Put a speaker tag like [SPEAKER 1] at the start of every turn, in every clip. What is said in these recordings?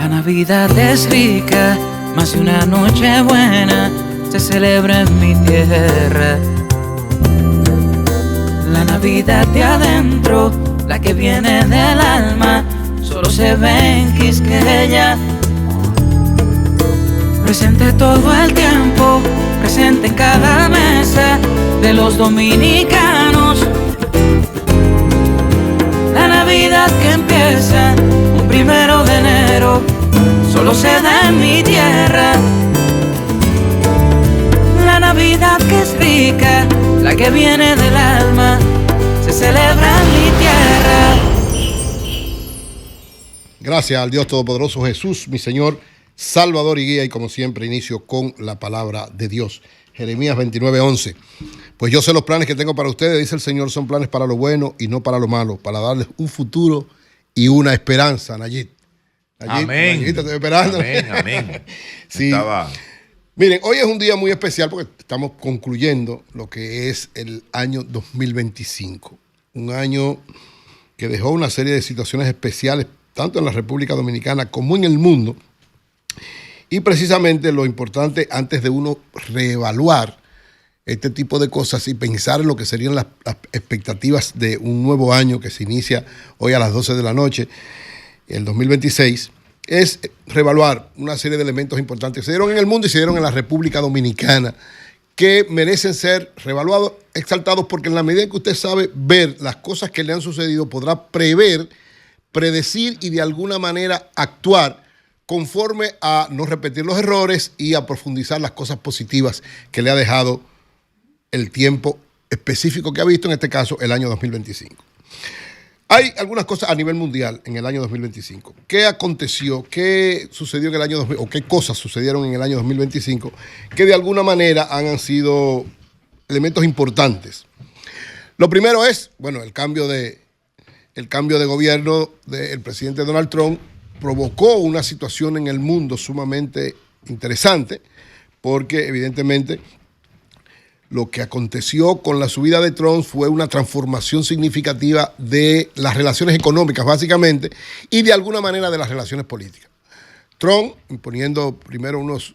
[SPEAKER 1] La Navidad es rica, más de una noche buena se celebra en mi tierra. La Navidad de adentro, la que viene del alma, solo se ve en Quisqueya. Presente todo el tiempo, presente en cada mesa de los dominicanos. La Navidad que empieza un 1 de enero solo se da en mi tierra. La Navidad que es rica, la que viene del alma, se celebra en mi tierra.
[SPEAKER 2] Gracias al Dios Todopoderoso Jesús, mi Señor, Salvador y Guía, y como siempre inicio con la palabra de Dios. Jeremías 29:11. Pues yo sé los planes que tengo para ustedes, dice el Señor, son planes para lo bueno y no para lo malo, para darles un futuro y una esperanza. Nayib,
[SPEAKER 3] amén.
[SPEAKER 2] Nayib, te estoy esperando.
[SPEAKER 3] Amén.
[SPEAKER 2] Sí. Miren, hoy es un día muy especial porque estamos concluyendo lo que es el año 2025. Un año que dejó una serie de situaciones especiales, tanto en la República Dominicana como en el mundo. Y precisamente lo importante, antes de uno reevaluar este tipo de cosas y pensar en lo que serían las expectativas de un nuevo año que se inicia hoy a las 12 de la noche, el 2026, es reevaluar una serie de elementos importantes que se dieron en el mundo y se dieron en la República Dominicana, que merecen ser reevaluados, exaltados, porque en la medida en que usted sabe ver las cosas que le han sucedido, podrá prever, predecir y de alguna manera actuar conforme a no repetir los errores y a profundizar las cosas positivas que le ha dejado el tiempo específico que ha visto, en este caso, el año 2025. Hay algunas cosas a nivel mundial en el año 2025. ¿Qué aconteció? ¿Qué sucedió en el año 2000? ¿O qué cosas sucedieron en el año 2025 que de alguna manera han sido elementos importantes? Lo primero es, bueno, el cambio de gobierno del presidente Donald Trump provocó una situación en el mundo sumamente interesante, porque evidentemente lo que aconteció con la subida de Trump fue una transformación significativa de las relaciones económicas, básicamente, y de alguna manera de las relaciones políticas. Trump imponiendo primero unos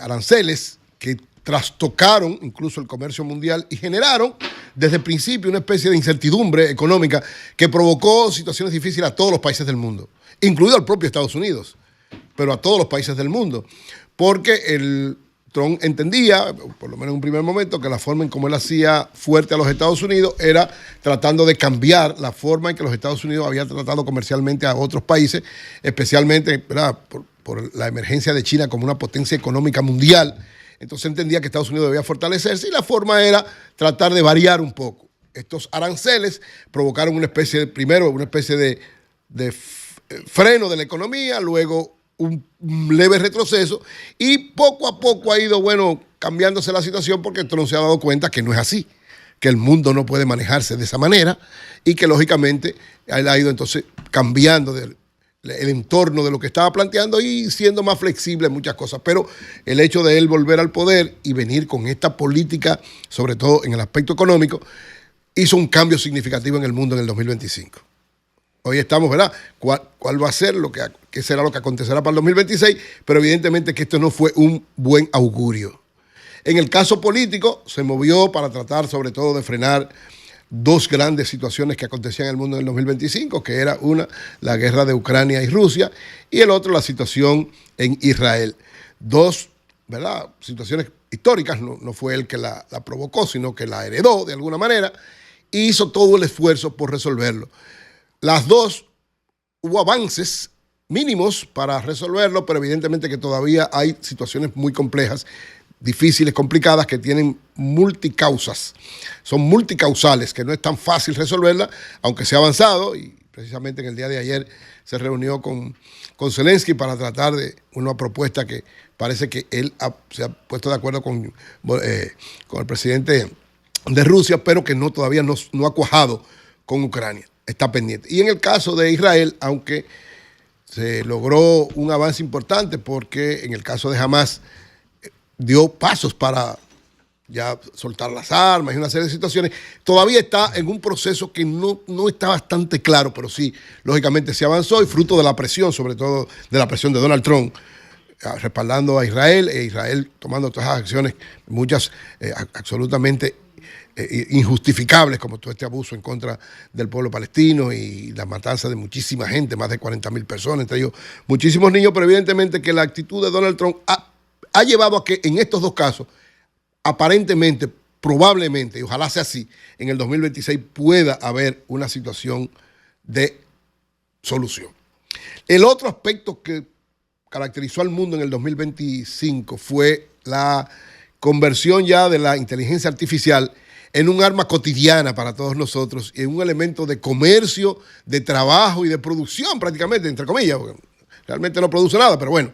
[SPEAKER 2] aranceles que trastocaron incluso el comercio mundial y generaron desde el principio una especie de incertidumbre económica que provocó situaciones difíciles a todos los países del mundo, incluido al propio Estados Unidos, pero a todos los países del mundo, porque Trump entendía, por lo menos en un primer momento, que la forma en cómo él hacía fuerte a los Estados Unidos era tratando de cambiar la forma en que los Estados Unidos habían tratado comercialmente a otros países, especialmente por la emergencia de China como una potencia económica mundial. Entonces entendía que Estados Unidos debía fortalecerse y la forma era tratar de variar un poco. Estos aranceles provocaron una especie de freno de la economía, luego un leve retroceso, y poco a poco ha ido, cambiándose la situación, porque Trump se ha dado cuenta que no es así, que el mundo no puede manejarse de esa manera y que lógicamente él ha ido entonces cambiando el entorno de lo que estaba planteando y siendo más flexible en muchas cosas. Pero el hecho de él volver al poder y venir con esta política, sobre todo en el aspecto económico, hizo un cambio significativo en el mundo en el 2025. Hoy estamos, ¿verdad? ¿Cuál va a ser qué será lo que acontecerá para el 2026? Pero evidentemente que esto no fue un buen augurio. En el caso político, se movió para tratar sobre todo de frenar dos grandes situaciones que acontecían en el mundo en el 2025, que era una, la guerra de Ucrania y Rusia, y el otro, la situación en Israel. Dos, ¿verdad?, situaciones históricas, no fue él que la provocó, sino que la heredó de alguna manera, y hizo todo el esfuerzo por resolverlo. Las dos, hubo avances mínimos para resolverlo, pero evidentemente que todavía hay situaciones muy complejas, difíciles, complicadas, que tienen multicausas. Son multicausales, que no es tan fácil resolverlas, aunque se ha avanzado, y precisamente en el día de ayer se reunió con Zelensky para tratar de una propuesta que parece que él se ha puesto de acuerdo con el presidente de Rusia, pero que todavía no ha cuajado con Ucrania. Está pendiente. Y en el caso de Israel, aunque se logró un avance importante, porque en el caso de Hamas dio pasos para ya soltar las armas y una serie de situaciones. Todavía está en un proceso que no está bastante claro, pero sí, lógicamente se avanzó y fruto de la presión, sobre todo de la presión de Donald Trump, respaldando a Israel, e Israel tomando todas las acciones, muchas absolutamente injustificables, como todo este abuso en contra del pueblo palestino y la matanza de muchísima gente, más de 40,000 personas, entre ellos muchísimos niños, pero evidentemente que la actitud de Donald Trump ha llevado a que en estos dos casos, aparentemente, probablemente, y ojalá sea así, en el 2026 pueda haber una situación de solución. El otro aspecto que caracterizó al mundo en el 2025 fue la conversión ya de la inteligencia artificial en un arma cotidiana para todos nosotros y en un elemento de comercio, de trabajo y de producción prácticamente, entre comillas, porque realmente no produce nada, pero bueno,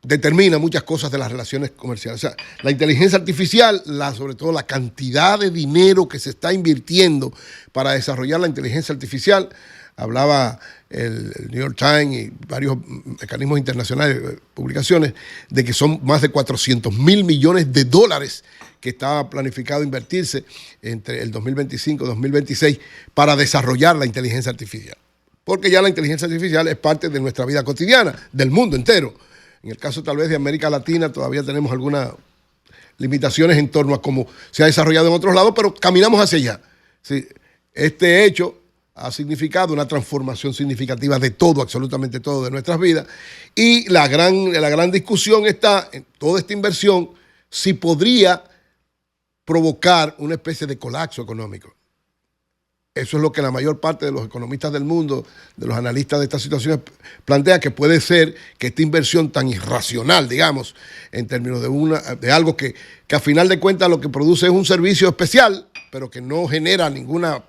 [SPEAKER 2] determina muchas cosas de las relaciones comerciales. O sea, la inteligencia artificial, sobre todo la cantidad de dinero que se está invirtiendo para desarrollar la inteligencia artificial, hablaba el New York Times y varios mecanismos internacionales, publicaciones, de que son más de 400,000 millones de dólares que estaba planificado invertirse entre el 2025 y 2026 para desarrollar la inteligencia artificial. Porque ya la inteligencia artificial es parte de nuestra vida cotidiana, del mundo entero. En el caso tal vez de América Latina todavía tenemos algunas limitaciones en torno a cómo se ha desarrollado en otros lados, pero caminamos hacia allá. Sí, este hecho ha significado una transformación significativa de todo, absolutamente todo de nuestras vidas. Y la gran discusión está en toda esta inversión, si podría provocar una especie de colapso económico. Eso es lo que la mayor parte de los economistas del mundo, de los analistas de estas situaciones, plantea que puede ser que esta inversión tan irracional, digamos, en términos de algo que a final de cuentas lo que produce es un servicio especial, pero que no genera ninguna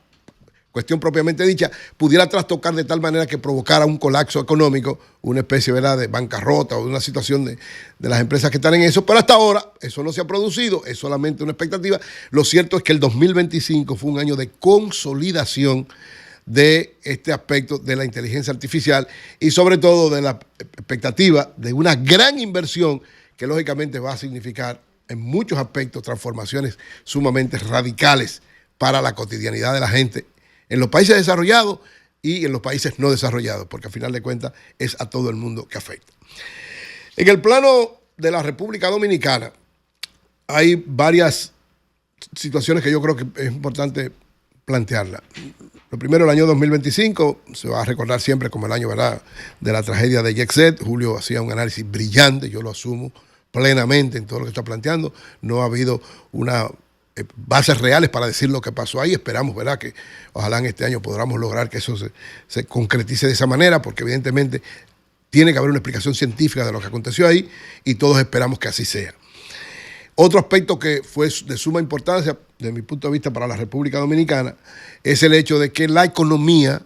[SPEAKER 2] cuestión propiamente dicha, pudiera trastocar de tal manera que provocara un colapso económico, una especie, ¿verdad?, de bancarrota o de una situación de las empresas que están en eso. Pero hasta ahora eso no se ha producido, es solamente una expectativa. Lo cierto es que el 2025 fue un año de consolidación de este aspecto de la inteligencia artificial y sobre todo de la expectativa de una gran inversión que lógicamente va a significar en muchos aspectos transformaciones sumamente radicales para la cotidianidad de la gente en los países desarrollados y en los países no desarrollados, porque al final de cuentas es a todo el mundo que afecta. En el plano de la República Dominicana hay varias situaciones que yo creo que es importante plantearlas. Lo primero, el año 2025 se va a recordar siempre como el año, ¿verdad?, de la tragedia de Yexet. Julio hacía un análisis brillante, yo lo asumo plenamente en todo lo que está planteando. No ha habido una bases reales para decir lo que pasó ahí. Esperamos, ¿verdad?, que ojalá en este año podamos lograr que eso se concretice de esa manera, porque evidentemente tiene que haber una explicación científica de lo que aconteció ahí y todos esperamos que así sea. Otro aspecto que fue de suma importancia, desde mi punto de vista, para la República Dominicana, es el hecho de que la economía,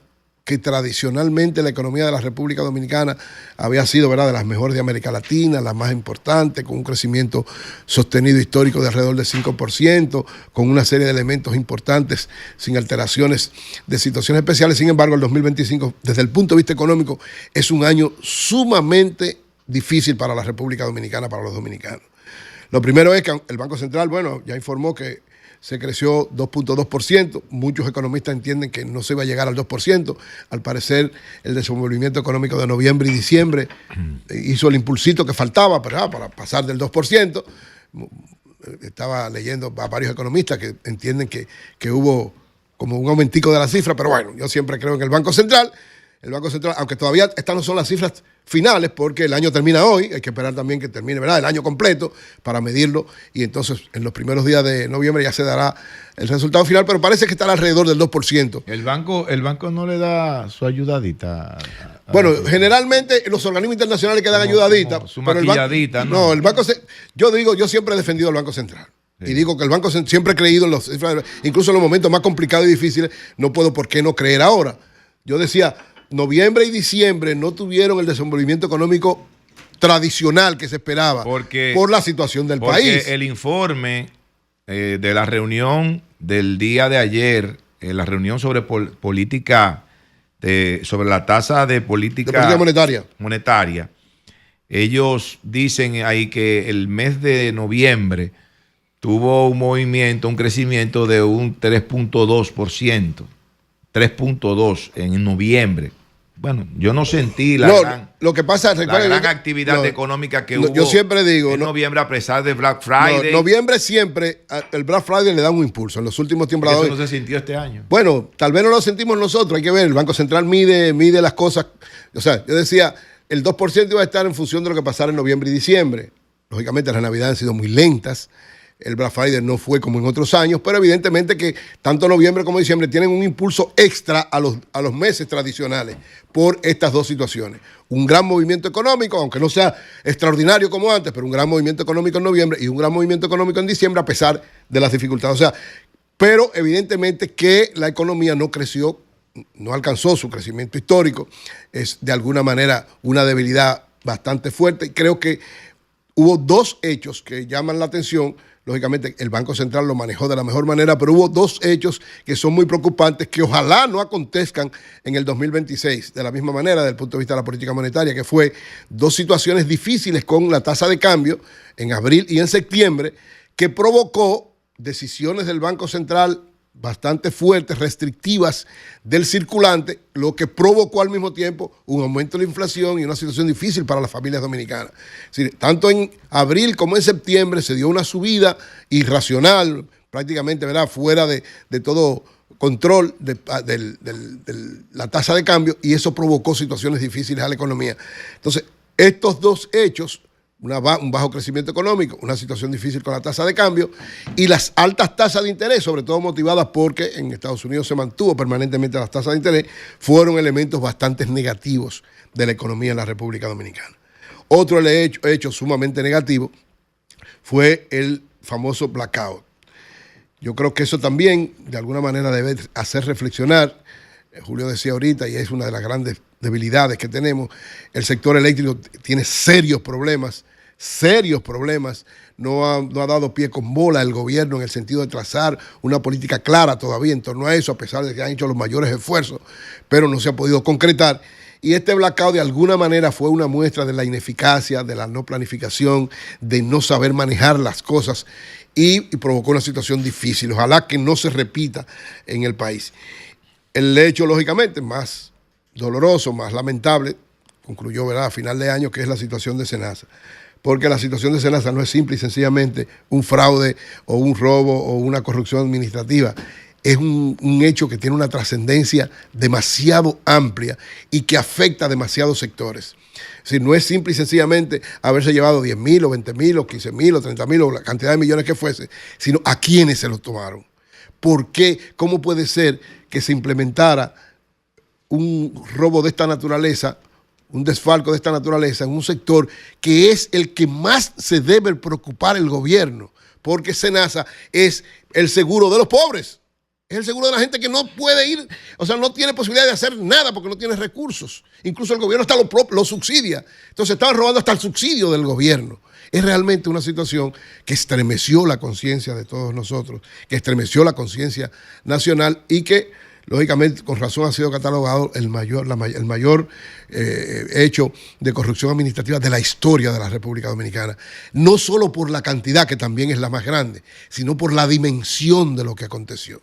[SPEAKER 2] que tradicionalmente la economía de la República Dominicana había sido, ¿verdad?, de las mejores de América Latina, la más importante, con un crecimiento sostenido histórico de alrededor del 5%, con una serie de elementos importantes, sin alteraciones de situaciones especiales. Sin embargo, el 2025, desde el punto de vista económico, es un año sumamente difícil para la República Dominicana, para los dominicanos. Lo primero es que el Banco Central, bueno, ya informó que se creció 2.2%. Muchos economistas entienden que no se va a llegar al 2%. Al parecer, el desenvolvimiento económico de noviembre y diciembre hizo el impulsito que faltaba para pasar del 2%. Estaba leyendo a varios economistas que entienden que hubo como un aumentico de la cifra, pero bueno, yo siempre creo en el Banco Central. El Banco Central, aunque todavía estas no son las cifras finales, porque el año termina hoy, hay que esperar también que termine, ¿verdad?, el año completo para medirlo, y entonces en los primeros días de noviembre ya se dará el resultado final, pero parece que estará alrededor del 2%.
[SPEAKER 3] El banco no le da su ayudadita.
[SPEAKER 2] Bueno, generalmente los organismos internacionales que dan ayudadita,
[SPEAKER 3] su maquilladita,
[SPEAKER 2] no, el Banco yo siempre he defendido al Banco Central. Sí. Y digo que el Banco Central, siempre he creído en los cifras, incluso en los momentos más complicados y difíciles, no puedo por qué no creer ahora. Yo decía, noviembre y diciembre no tuvieron el desenvolvimiento económico tradicional que se esperaba por la situación del país.
[SPEAKER 3] Porque el informe de la reunión del día de ayer, la reunión sobre política, sobre la tasa de política monetaria, ellos dicen ahí que el mes de noviembre tuvo un movimiento, un crecimiento de un 3.2%. 3.2 en noviembre. Bueno, yo no sentí
[SPEAKER 2] lo que pasa,
[SPEAKER 3] la gran actividad económica que hubo.
[SPEAKER 2] Yo siempre digo,
[SPEAKER 3] en noviembre, a pesar de Black Friday.
[SPEAKER 2] Noviembre siempre, el Black Friday le da un impulso. En los últimos tiempos.
[SPEAKER 3] Eso no se sintió este año.
[SPEAKER 2] Bueno, tal vez no lo sentimos nosotros, hay que ver. El Banco Central mide las cosas. O sea, yo decía, el 2% iba a estar en función de lo que pasara en noviembre y diciembre. Lógicamente, las navidades han sido muy lentas. El Black Friday no fue como en otros años, pero evidentemente que tanto noviembre como diciembre tienen un impulso extra a los meses tradicionales por estas dos situaciones. Un gran movimiento económico, aunque no sea extraordinario como antes, pero un gran movimiento económico en noviembre y un gran movimiento económico en diciembre a pesar de las dificultades. O sea, pero evidentemente que la economía no creció, no alcanzó su crecimiento histórico. Es de alguna manera una debilidad bastante fuerte y creo que hubo dos hechos que llaman la atención. Lógicamente, el Banco Central lo manejó de la mejor manera, pero hubo dos hechos que son muy preocupantes, que ojalá no acontezcan en el 2026, de la misma manera, desde el punto de vista de la política monetaria, que fue dos situaciones difíciles con la tasa de cambio en abril y en septiembre, que provocó decisiones del Banco Central bastante fuertes, restrictivas del circulante, lo que provocó al mismo tiempo un aumento de la inflación y una situación difícil para las familias dominicanas. Es decir, tanto en abril como en septiembre se dio una subida irracional, prácticamente, ¿verdad?, fuera de todo control de la tasa de cambio, y eso provocó situaciones difíciles a la economía. Entonces, estos dos hechos, un bajo crecimiento económico, una situación difícil con la tasa de cambio y las altas tasas de interés, sobre todo motivadas porque en Estados Unidos se mantuvo permanentemente las tasas de interés, fueron elementos bastante negativos de la economía en la República Dominicana. Otro hecho sumamente negativo fue el famoso blackout. Yo creo que eso también de alguna manera debe hacer reflexionar. Julio decía ahorita, y es una de las grandes debilidades que tenemos, el sector eléctrico tiene serios problemas, no ha dado pie con bola el gobierno en el sentido de trazar una política clara todavía en torno a eso, a pesar de que han hecho los mayores esfuerzos, pero no se ha podido concretar. Y este blackout de alguna manera fue una muestra de la ineficacia, de la no planificación, de no saber manejar las cosas y provocó una situación difícil. Ojalá que no se repita en el país. El hecho, lógicamente, más doloroso, más lamentable, concluyó, ¿verdad?, a final de año, que es la situación de Senasa. Porque la situación de Senasa no es simple y sencillamente un fraude o un robo o una corrupción administrativa. Es un hecho que tiene una trascendencia demasiado amplia y que afecta a demasiados sectores. Es decir, no es simple y sencillamente haberse llevado 10.000 o 20.000 o 15.000 o 30.000 o la cantidad de millones que fuese, sino a quiénes se los tomaron. ¿Por qué? ¿Cómo puede ser que se implementara un robo de esta naturaleza, un desfalco de esta naturaleza en un sector que es el que más se debe preocupar el gobierno? Porque Senasa es el seguro de los pobres, es el seguro de la gente que no puede ir, o sea, no tiene posibilidad de hacer nada porque no tiene recursos. Incluso el gobierno hasta lo subsidia. Entonces estaban robando hasta el subsidio del gobierno. Es realmente una situación que estremeció la conciencia de todos nosotros, que estremeció la conciencia nacional y que, lógicamente, con razón ha sido catalogado el mayor hecho de corrupción administrativa de la historia de la República Dominicana. No solo por la cantidad, que también es la más grande, sino por la dimensión de lo que aconteció.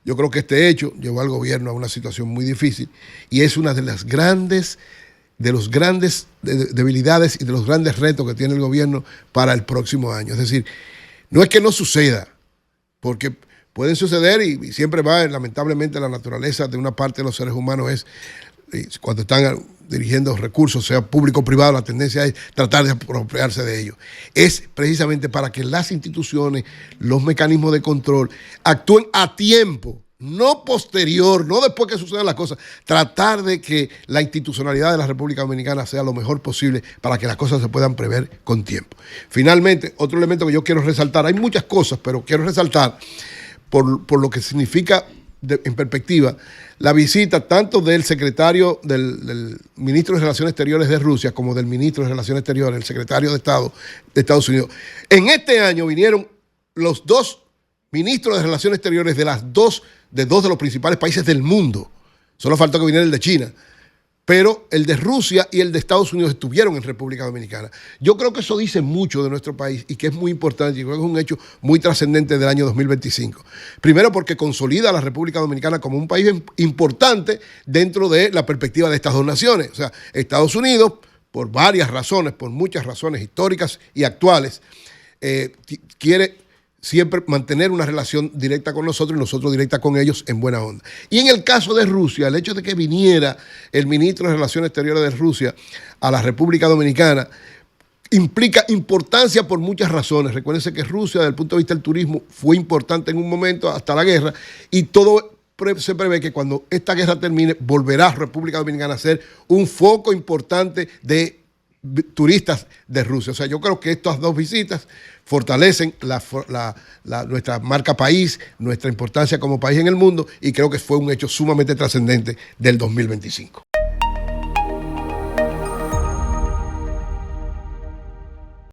[SPEAKER 2] Yo creo que este hecho llevó al gobierno a una situación muy difícil y es una de las grandes debilidades y de los grandes retos que tiene el gobierno para el próximo año. Es decir, no es que no suceda, porque pueden suceder y siempre va, lamentablemente, la naturaleza de una parte de los seres humanos es, cuando están dirigiendo recursos, sea público o privado, la tendencia es tratar de apropiarse de ellos. Es precisamente para que las instituciones, los mecanismos de control actúen a tiempo, no posterior, no después que sucedan las cosas. Tratar de que la institucionalidad de la República Dominicana sea lo mejor posible para que las cosas se puedan prever con tiempo. Finalmente, otro elemento que yo quiero resaltar, hay muchas cosas, pero quiero resaltar por lo que significa en perspectiva la visita tanto del secretario, del ministro de Relaciones Exteriores de Rusia, como del ministro de Relaciones Exteriores, el secretario de Estado de Estados Unidos. En este año vinieron los dos ministros de Relaciones Exteriores de dos de los principales países del mundo. Solo faltó que viniera el de China. pero el de Rusia y el de Estados Unidos estuvieron en República Dominicana. Yo creo que eso dice mucho de nuestro país y que es muy importante. Yo creo que es un hecho muy trascendente del año 2025. Primero porque consolida a la República Dominicana como un país importante dentro de la perspectiva de estas dos naciones. O sea, Estados Unidos, por varias razones, por muchas razones históricas y actuales, quiere siempre mantener una relación directa con nosotros y nosotros directa con ellos en buena onda. Y en el caso de Rusia, el hecho de que viniera el ministro de Relaciones Exteriores de Rusia a la República Dominicana implica importancia por muchas razones. Recuérdense que Rusia, desde el punto de vista del turismo, fue importante en un momento hasta la guerra, y todo se prevé que cuando esta guerra termine, volverá a República Dominicana a ser un foco importante de turistas de Rusia. O sea, yo creo que estas dos visitas fortalecen nuestra marca país, nuestra importancia como país en el mundo, y creo que fue un hecho sumamente trascendente del 2025.